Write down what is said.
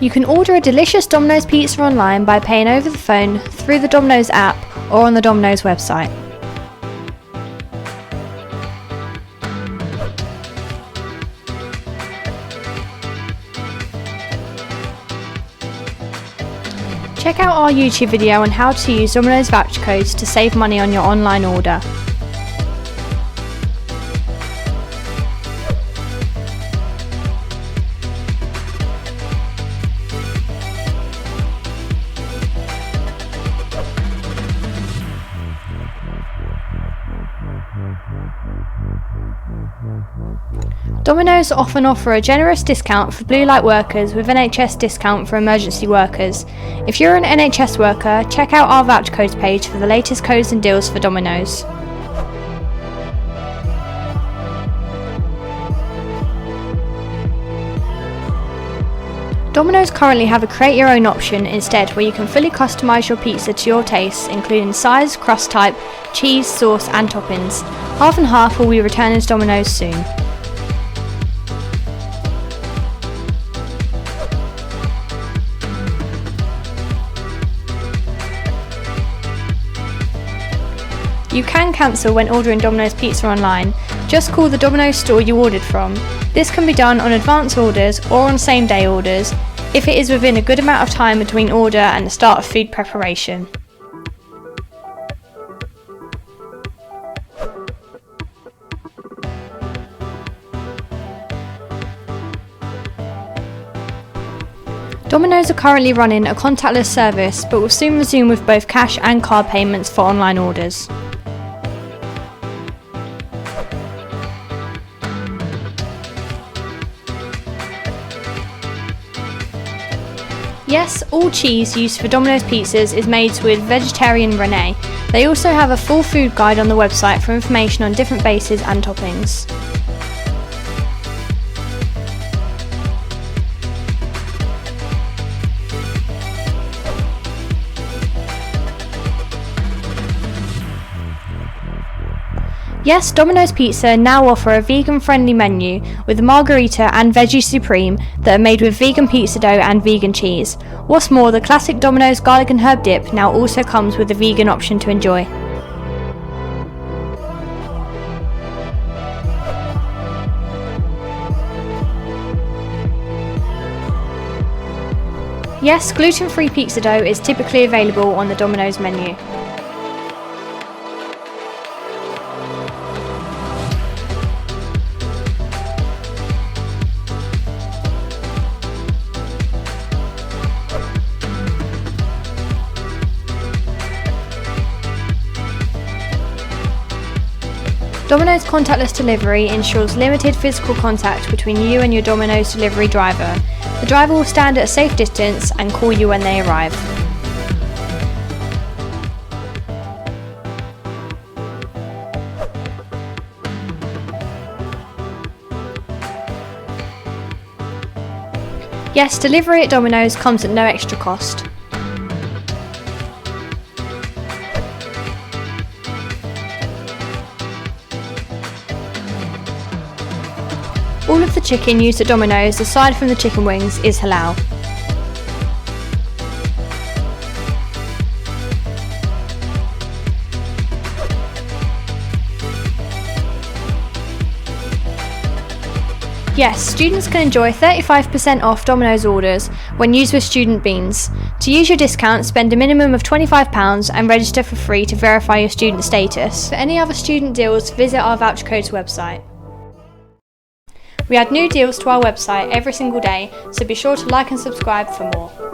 You can order a delicious Domino's pizza online by paying over the phone, through the Domino's app, or on the Domino's website. Check out our YouTube video on how to use Domino's voucher codes to save money on your online order. Domino's often offer a generous discount for blue light workers with NHS discount for emergency workers. If you're an NHS worker, check out our voucher codes page for the latest codes and deals for Domino's. Domino's currently have a create your own option instead, where you can fully customise your pizza to your tastes, including size, crust type, cheese, sauce and toppings. Half and half will be returning to Domino's soon. You can cancel when ordering Domino's pizza online. Just call the Domino's store you ordered from. This can be done on advance orders or on same day orders, if it is within a good amount of time between order and the start of food preparation. Domino's are currently running a contactless service, but will soon resume with both cash and card payments for online orders. Yes, all cheese used for Domino's pizzas is made with vegetarian Renee. They also have a full food guide on the website for information on different bases and toppings. Yes, Domino's Pizza now offer a vegan-friendly menu with a margarita and veggie supreme that are made with vegan pizza dough and vegan cheese. What's more, the classic Domino's garlic and herb dip now also comes with a vegan option to enjoy. Yes, gluten-free pizza dough is typically available on the Domino's menu. Domino's contactless delivery ensures limited physical contact between you and your Domino's delivery driver. The driver will stand at a safe distance and call you when they arrive. Yes, delivery at Domino's comes at no extra cost. All of the chicken used at Domino's, aside from the chicken wings, is halal. Yes, students can enjoy 35% off Domino's orders when used with student beans. To use your discount, spend a minimum of £25 and register for free to verify your student status. For any other student deals, visit our voucher codes website. We add new deals to our website every single day, so be sure to like and subscribe for more.